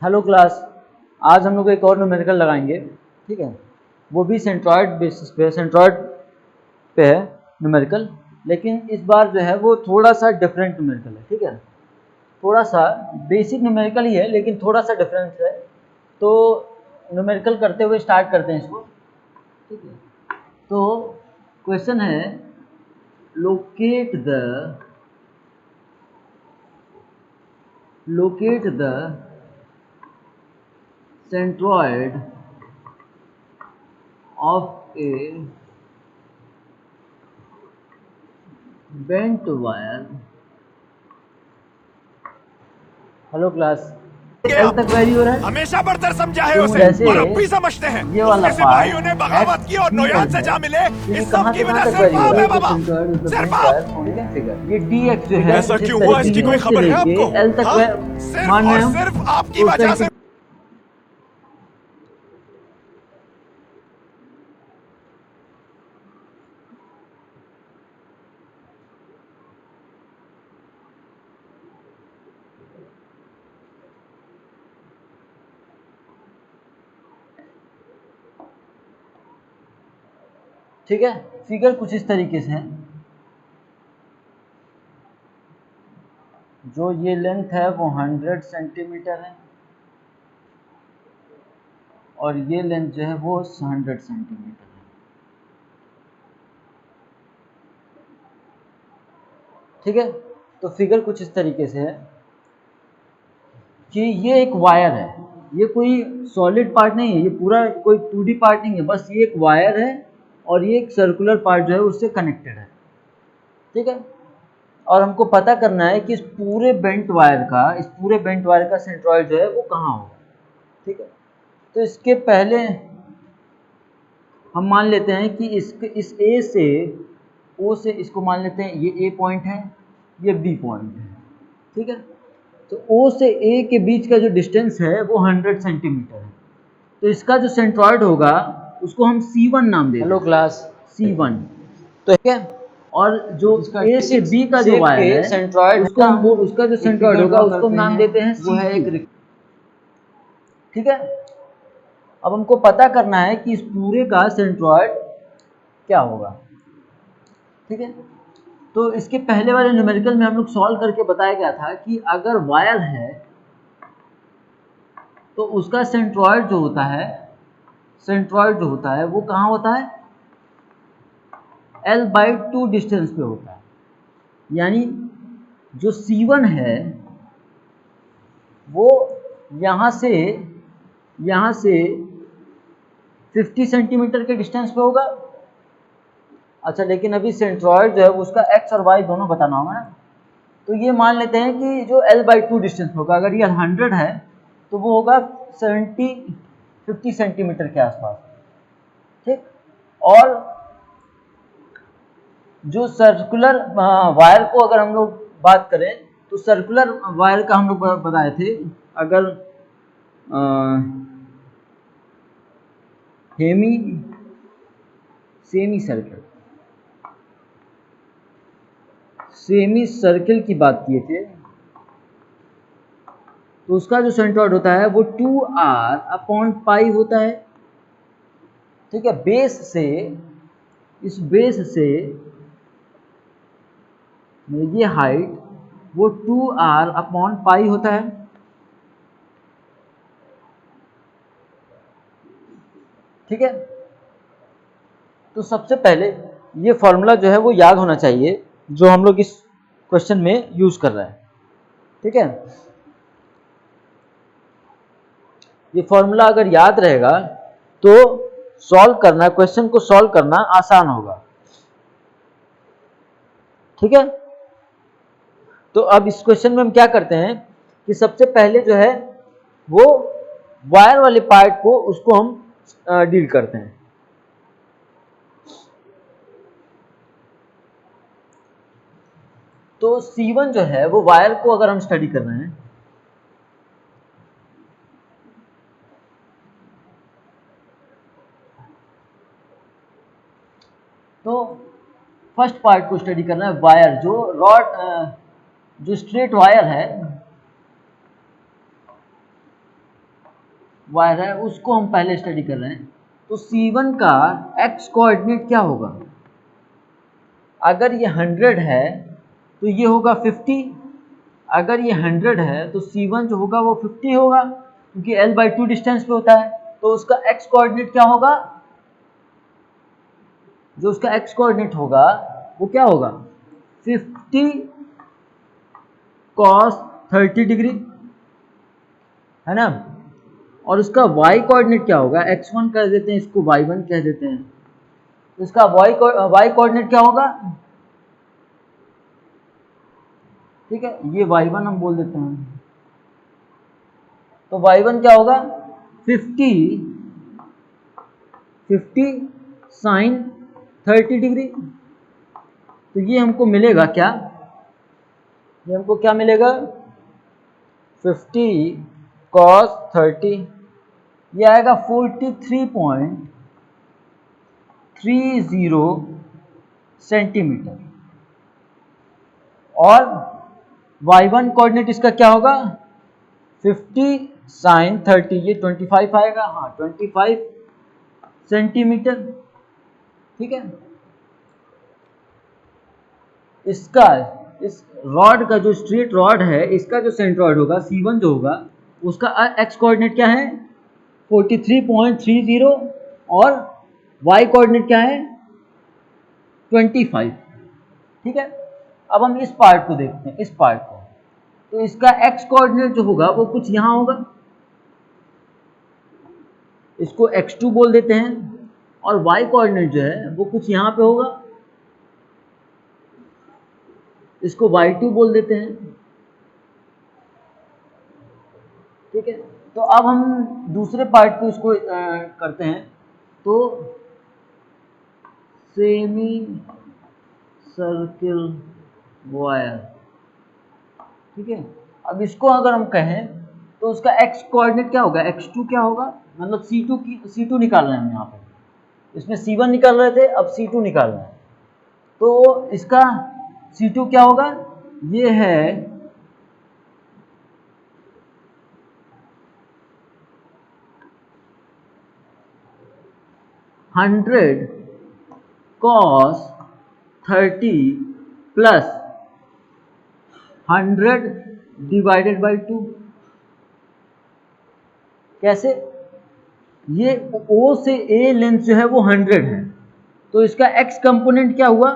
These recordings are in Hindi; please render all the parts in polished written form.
Hello class. आज हम लोग एक और न्यूमेरिकल लगाएंगे। ठीक है, वो भी सेंट्रॉयड बेसिस पे, सेंट्रॉयड पे है न्यूमेरिकल, लेकिन इस बार जो है वो थोड़ा सा डिफरेंट न्यूमेरिकल है। ठीक है, थोड़ा सा बेसिक न्यूमेरिकल ही है लेकिन थोड़ा सा डिफरेंस है। तो न्यूमेरिकल करते हुए स्टार्ट करते हैं इसको। ठीक है, तो क्वेश्चन है locate the centroid of a bent wire। Hello class, L तक वैरी हो रहा है। हमेशा बर्तर समझा है तो उसे जैसे और अब भी समझते हैं। ये वाला उसके पार्ट सिपाहियों ने बगावत की और एक्स सी नौयान एल से है, जा मिले। तो ये इस कहाँ सब से की कहाँ वजह तक सिर्फ वैरी हो आप रहा है है? बाबा, सिर्फ आप। ठीक है, ये डी एक्स जो है ऐसा कुछ इस क्यों हुआ, इसकी तरीके कोई से खबर है लेके आपको? एल तक हाँ? सिर्फ मान रहे और हैं हम सिर्फ आपकी तो वजह से। ठीक है, फिगर कुछ इस तरीके से है। जो ये लेंथ है वो 100 सेंटीमीटर है और ये लेंथ जो है वो 100 सेंटीमीटर है। ठीक है, तो फिगर कुछ इस तरीके से है कि ये एक वायर है, ये कोई सॉलिड पार्ट नहीं है, ये पूरा कोई 2D पार्ट नहीं है, बस ये एक वायर है और ये एक सर्कुलर पार्ट जो है उससे कनेक्टेड है। ठीक है, और हमको पता करना है कि इस पूरे बेंट वायर का सेंट्रॉइड जो है वो कहाँ होगा। ठीक है, तो इसके पहले हम मान लेते हैं कि इस ए से ओ से इसको मान लेते हैं ये ए पॉइंट है, ये बी पॉइंट है। ठीक है, तो ओ से ए के बीच का जो डिस्टेंस है वो 100 सेंटीमीटर है। तो इसका जो सेंट्रॉइड होगा उसको हम C1 नाम देते हैं। Hello class, C1। तो ठीक है, और जो ए से बी का जो वायर है सेंट्रॉइड उसका जो सेंट्रॉइड होगा उसको हम नाम देते हैं C2। ठीक है, अब हमको पता करना है कि इस पूरे का सेंट्रॉइड क्या होगा। ठीक है, तो इसके पहले वाले न्यूमेरिकल में हम लोग सॉल्व करके बताया गया था कि अगर वायर है तो उसका सेंट्रॉइड जो होता है वो कहाँ होता है? L/2 डिस्टेंस पे होता है। यानी जो C1 है वो यहाँ से 50 सेंटीमीटर के डिस्टेंस पे होगा। अच्छा, लेकिन अभी सेंट्रॉइड जो है उसका एक्स और वाई दोनों बताना होगा ना, तो ये मान लेते हैं कि जो L/2 डिस्टेंस होगा, अगर ये 100 है तो वो होगा 50 सेंटीमीटर के आसपास। ठीक, और जो सर्कुलर वायर को अगर हम लोग बात करें तो सर्कुलर वायर का हम लोग बताए थे, अगर हेमी सेमी सर्किल की बात किए थे, तो उसका जो सेंट्रॉइड होता है वो 2r/पाई होता है। ठीक है, इस बेस से ये हाइट वो 2r/पाई होता है। ठीक है, तो सबसे पहले ये फॉर्मूला जो है वो याद होना चाहिए जो हम लोग इस क्वेश्चन में यूज कर रहे हैं। ठीक है, ये फॉर्मूला अगर याद रहेगा तो क्वेश्चन को सॉल्व करना आसान होगा। ठीक है, तो अब इस क्वेश्चन में हम क्या करते हैं कि सबसे पहले जो है वो वायर वाले पार्ट को उसको हम डील करते हैं। तो C1 जो है वो वायर को अगर हम स्टडी कर रहे हैं तो फर्स्ट पार्ट को स्टडी करना है, वायर जो स्ट्रेट वायर है वायर है उसको हम पहले स्टडी कर रहे हैं। तो C1 का x कोऑर्डिनेट क्या होगा? अगर ये 100 है तो ये होगा 50, अगर ये 100 है तो C1 जो होगा वो 50 होगा, क्योंकि L/2 डिस्टेंस पे होता है। तो उसका x कोऑर्डिनेट क्या होगा? जो उसका x कोऑर्डिनेट होगा वो क्या होगा? 50 cos 30 डिग्री, है ना। और उसका y कोऑर्डिनेट क्या होगा? x1 कर देते हैं, इसको y1 कह देते हैं। इसका y कोऑर्डिनेट क्या होगा? ठीक है, ये y1 हम बोल देते हैं। तो y1 क्या होगा? 50 साइन 30 डिग्री। तो ये हमको मिलेगा क्या? ये हमको क्या मिलेगा? 50 cos 30, ये आएगा 43.30 सेंटीमीटर। और y1 कोऑर्डिनेट इसका क्या होगा? 50 साइन 30, ये 25 आएगा, हाँ 25 सेंटीमीटर। ठीक है, इसका इस रॉड का जो स्ट्रेट रॉड है, इसका जो सेंट्रॉइड होगा C1 जो होगा, उसका x कोऑर्डिनेट क्या है? 43.30, और y कोऑर्डिनेट क्या है? 25। ठीक है, अब हम इस पार्ट को देखते हैं, इस पार्ट को। तो इसका x कोऑर्डिनेट जो होगा वो कुछ यहाँ होगा, इसको x2 बोल देते हैं, और y कोऑर्डिनेट जो है वो कुछ यहाँ पे होगा, इसको y2 बोल देते हैं। ठीक है, तो अब हम दूसरे पार्ट को इसको करते हैं। तो सेमी सर्किल वायर, ठीक है, अब इसको अगर हम कहें तो उसका x कोऑर्डिनेट क्या होगा? x2 क्या होगा? मतलब C2 निकाल रहे हैं हम यहाँ पे, इसमें C1 निकाल रहे थे, अब C2 निकाल रहे हैं। तो इसका C2 क्या होगा? ये है 100 cos 30 प्लस 100 डिवाइडेड बाई 2। कैसे? ये O से A लेंथ जो है वो 100 है, तो इसका x कंपोनेंट क्या हुआ?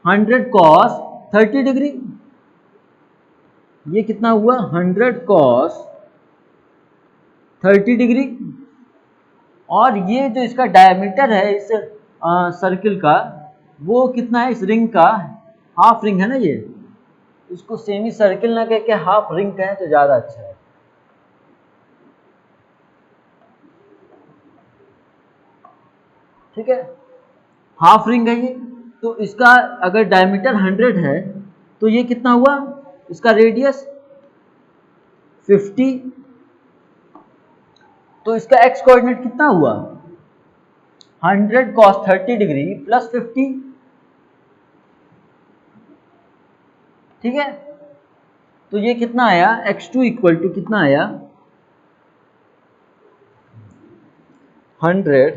100 cos 30 डिग्री। ये कितना हुआ? 100 cos 30 डिग्री। और ये जो इसका डायमीटर है इस सर्किल का, वो कितना है? इस रिंग का हाफ रिंग है ना ये, इसको सेमी सर्किल ना कह के हाफ रिंग कहें तो ज़्यादा अच्छा है। ठीक है, हाफ रिंग है ये। तो इसका अगर डायमीटर 100 है तो ये कितना हुआ? इसका रेडियस 50। तो इसका x कोऑर्डिनेट कितना हुआ? 100 cos 30 डिग्री प्लस 50। ठीक है, तो ये कितना आया? x2 इक्वल टू कितना आया? 100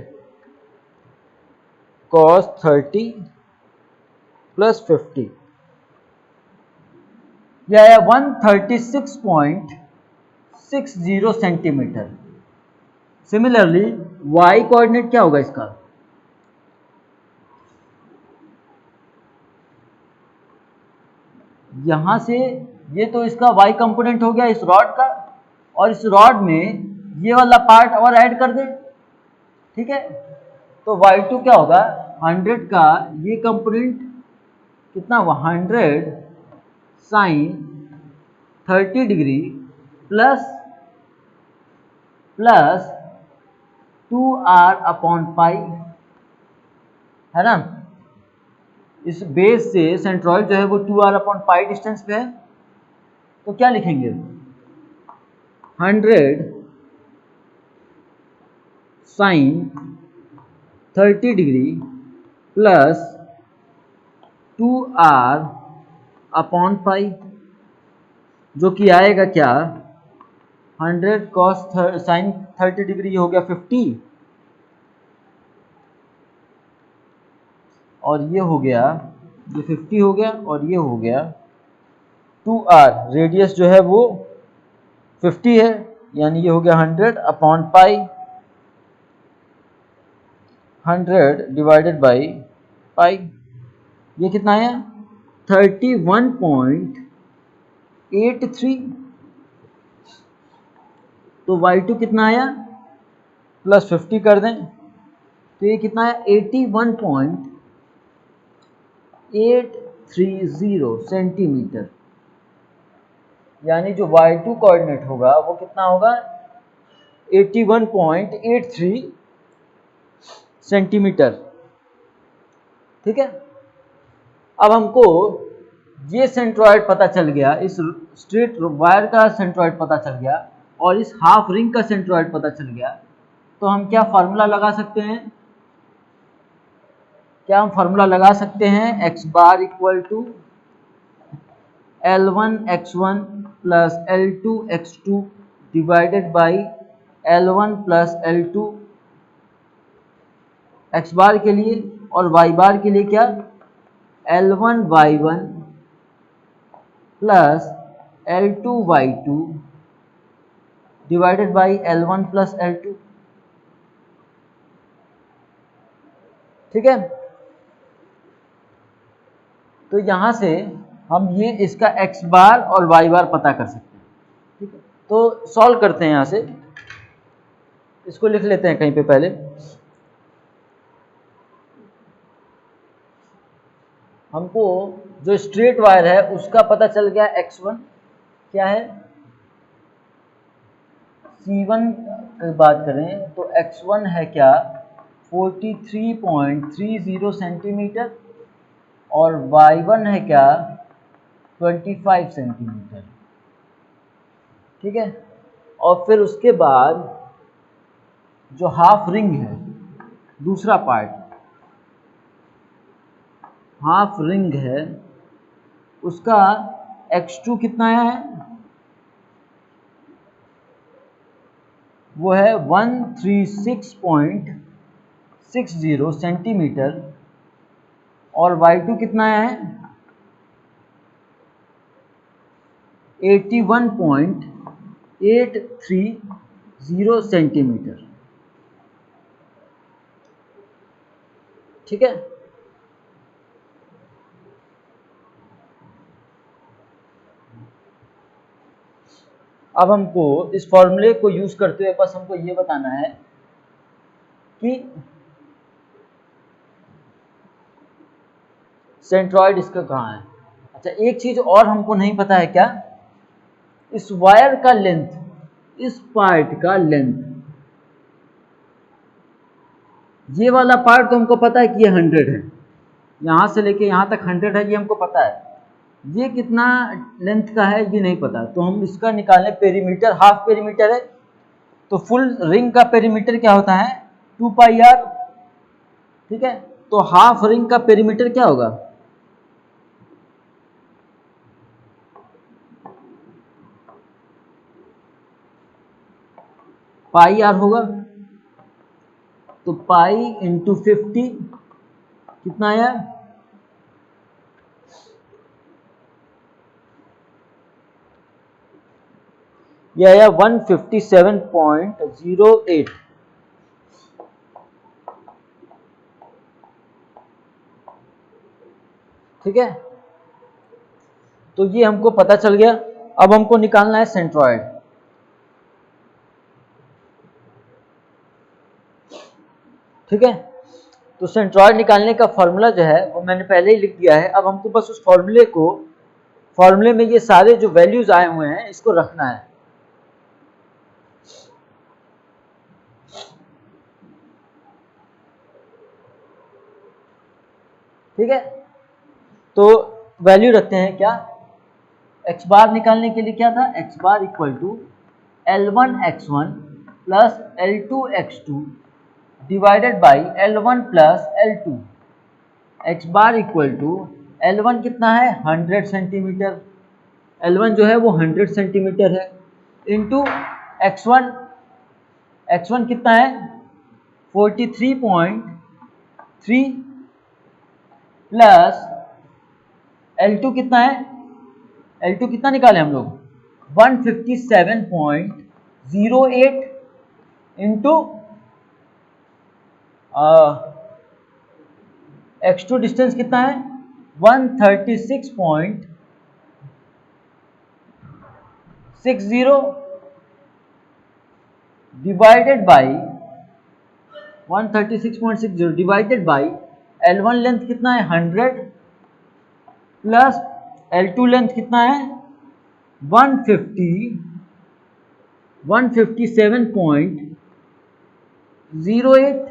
cos 30 प्लस 50, यह आया 136.60 सेंटीमीटर। सिमिलरली y कोऑर्डिनेट क्या होगा इसका? यहां से ये तो इसका y कंपोनेंट हो गया इस रॉड का, और इस रॉड में ये वाला पार्ट और ऐड कर दे। ठीक है, तो y2 क्या होगा? 100 का ये कंपोनेंट कितना हुआ? 100 sine 30 degree plus 2r upon pi, है ना। इस बेस से सेंट्रॉइड जो है वो 2r अपॉन पाई डिस्टेंस पे है। तो क्या लिखेंगे? 100 sine 30 degree plus 2r upon pi, जो कि आएगा क्या? 100 cos sin 30 डिग्री, ये हो गया 50, और ये हो गया, ये 50 हो गया और ये हो गया 2r। रेडियस जो है वो 50 है, यानी ये हो गया 100 upon pi, 100 divided by pi. ये कितना है? 31.83। तो y2 कितना आया? प्लस 50 कर दें तो ये कितना है? 81.830 सेंटीमीटर। यानी जो y2 कोऑर्डिनेट होगा वो कितना होगा? 81.83 सेंटीमीटर। ठीक है, अब हमको ये सेंट्रॉइड पता चल गया, इस स्ट्रेट वायर का सेंट्रॉइड पता चल गया और इस हाफ रिंग का सेंट्रॉइड पता चल गया। तो हम क्या फार्मूला लगा सकते हैं? क्या हम फार्मूला लगा सकते हैं? x bar equal to L1 x1 plus L2 x2 divided by L1 plus L2 x bar के लिए, और y बार के लिए क्या? L1 y1 plus L2 y2 divided by L1 plus L2। ठीक है, तो यहां से हम ये इसका x बार और y बार पता कर सकते हैं। ठीक है, तो सॉल्व करते हैं। यहां से इसको लिख लेते हैं कहीं पे पहले। हमको जो स्ट्रेट वायर है उसका पता चल गया x1 क्या है, C1 बात करें तो x1 है क्या? 43.30 सेंटीमीटर, और y1 है क्या? 25 सेंटीमीटर। ठीक है, और फिर उसके बाद जो हाफ रिंग है, दूसरा पार्ट हाफ रिंग है, उसका x2 कितना है? वो है 136.60 सेंटीमीटर, और y2 कितना है? 81.830 सेंटीमीटर। ठीक है, अब हमको इस फॉर्मूले को यूज करते हुए बस हमको ये बताना है कि सेंट्रॉइड इसका कहाँ है। अच्छा, एक चीज और हमको नहीं पता है क्या? इस वायर का लेंथ, इस पार्ट का लेंथ, ये वाला पार्ट तो हमको पता है कि ये 100 है, यहां से लेके यहां तक 100 है, ये हमको पता है। ये कितना लेंथ का है ये नहीं पता, तो हम इसका निकालें पेरीमीटर। हाफ पेरीमीटर है तो फुल रिंग का पेरीमीटर क्या होता है? 2 पाई आर। ठीक है, तो हाफ रिंग का पेरीमीटर क्या होगा? पाई आर होगा। तो पाई इंटू 50 कितना आया? यह आया 157.08। ठीक है, तो ये हमको पता चल गया। अब हमको निकालना है सेंट्रॉइड। ठीक है, तो सेंट्रॉइड निकालने का फॉर्मूला जो है वो मैंने पहले ही लिख दिया है। अब हमको बस उस फॉर्मूले में ये सारे जो वैल्यूज आए हुए हैं इसको रखना है। ठीक है, तो वैल्यू रखते हैं क्या? x बार निकालने के लिए क्या था? x bar equal to L1 x1 plus L2 x2 divided by L1 plus L2। x bar equal to L1 कितना है? 100 सेंटीमीटर। L1 जो है वो 100 सेंटीमीटर है, इंटू x1 कितना है 43.3 प्लस L2 कितना है, L2 कितना निकाले हम लोग 157.08 इंटू x2 डिस्टेंस कितना है 136.60 divided by 136.60 divided by L1 length कितना है 100 प्लस L2 लेंथ कितना है 157.08।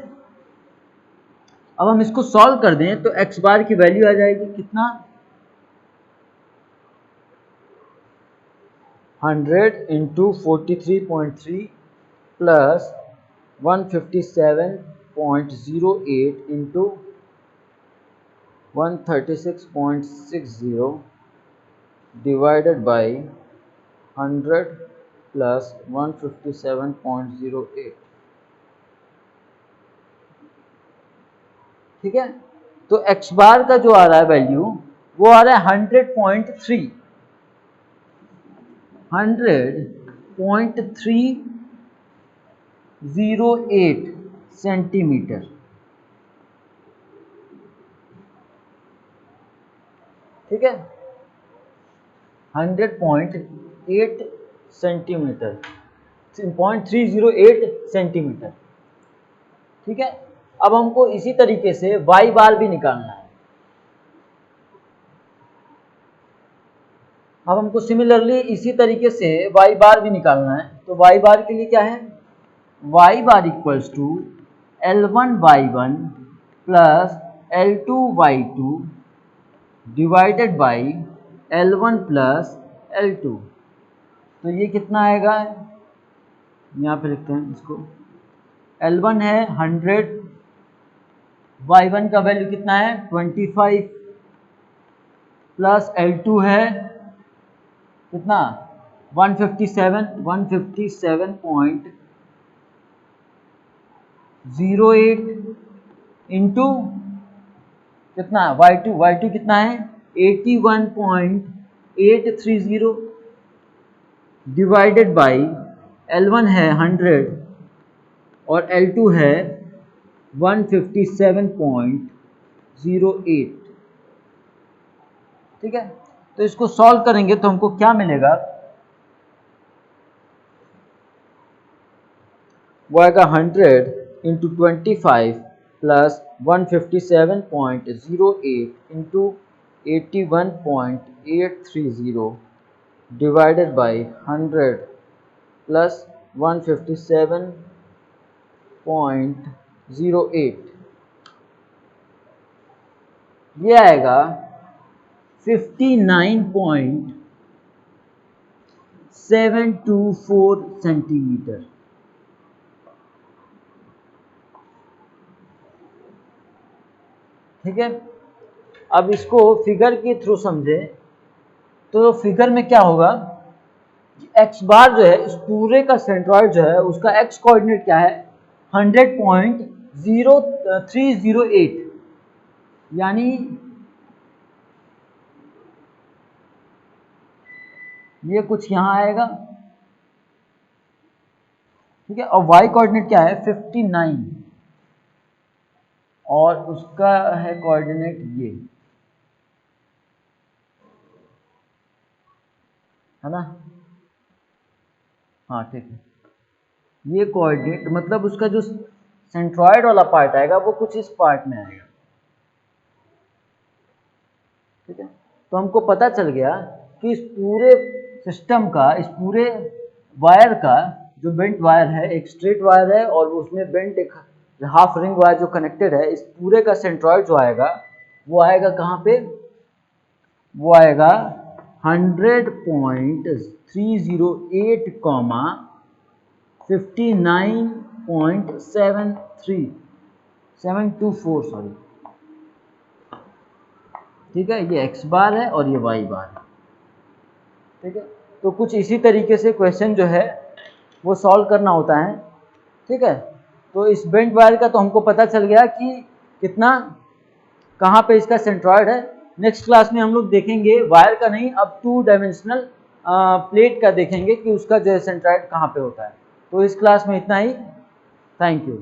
अब हम इसको सॉल्व कर दें तो x बार की वैल्यू आ जाएगी कितना 100 into 43.3 plus 157.08 into 136.60 divided by 100 plus 157.08। ठीक है, तो x बार का जो आ रहा है वैल्यू वो आ रहा है 100.308 सेंटीमीटर। ठीक है, 100.8 सेंटीमीटर 0.308 सेंटीमीटर। ठीक है, अब हमको इसी तरीके से y बार भी निकालना है। अब हमको सिमिलरली इसी तरीके से y बार भी निकालना है। तो y बार के लिए क्या है y bar equals to L1y1 plus L2y2 divided by L1 plus L2। तो ये कितना आएगा, यहाँ पे लिखते हैं इसको, L1 है 100, y1 का वैल्यू कितना है 25 प्लस L2 है कितना 157.08 इंटू कितना y2 कितना है 81.830 डिवाइडेड बाई L1 है 100 और L2 है 157.08। ठीक है, तो इसको सॉल्व करेंगे तो हमको क्या मिलेगा, वो आएगा 100 into 25 plus 157.08 into 81.830 divided by 100 plus 157.08, ये आएगा 59.724 सेंटीमीटर। ठीक है, अब इसको फिगर के थ्रू समझे तो फिगर में क्या होगा, x बार जो है इस पूरे का सेंट्रॉइड जो है उसका x कोऑर्डिनेट क्या है 100.0308, यानी ये कुछ यहाँ आएगा। ठीक है, और y कोऑर्डिनेट क्या है 59 और उसका है कोऑर्डिनेट ये, है ना। हाँ ठीक है, ये कोऑर्डिनेट मतलब उसका जो सेंट्रॉइड वाला पार्ट आएगा वो कुछ इस पार्ट में आएगा। ठीक है, तो हमको पता चल गया कि इस पूरे सिस्टम का, इस पूरे वायर का जो बेंट वायर है, एक स्ट्रेट वायर है और उसमें बेंट एक हाफ रिंग वायर जो कनेक्टेड है, इस पूरे का सेंट्रॉइड जो आएगा वो आएगा कहाँ पे, वो आएगा 100.308 कॉमा 59.724 सॉरी। ठीक है, ये x बार है और ये y बार है। ठीक है, तो कुछ इसी तरीके से क्वेश्चन जो है वो सॉल्व करना होता है। ठीक है, तो इस बेंट वायर का तो हमको पता चल गया कि कितना, कहाँ पे इसका सेंट्रॉयड है। नेक्स्ट क्लास में हम लोग देखेंगे वायर का नहीं, अब 2 डायमेंशनल प्लेट का देखेंगे कि उसका जो है सेंट्रॉयड कहाँ पे होता है। तो इस क्लास में इतना ही। Thank you.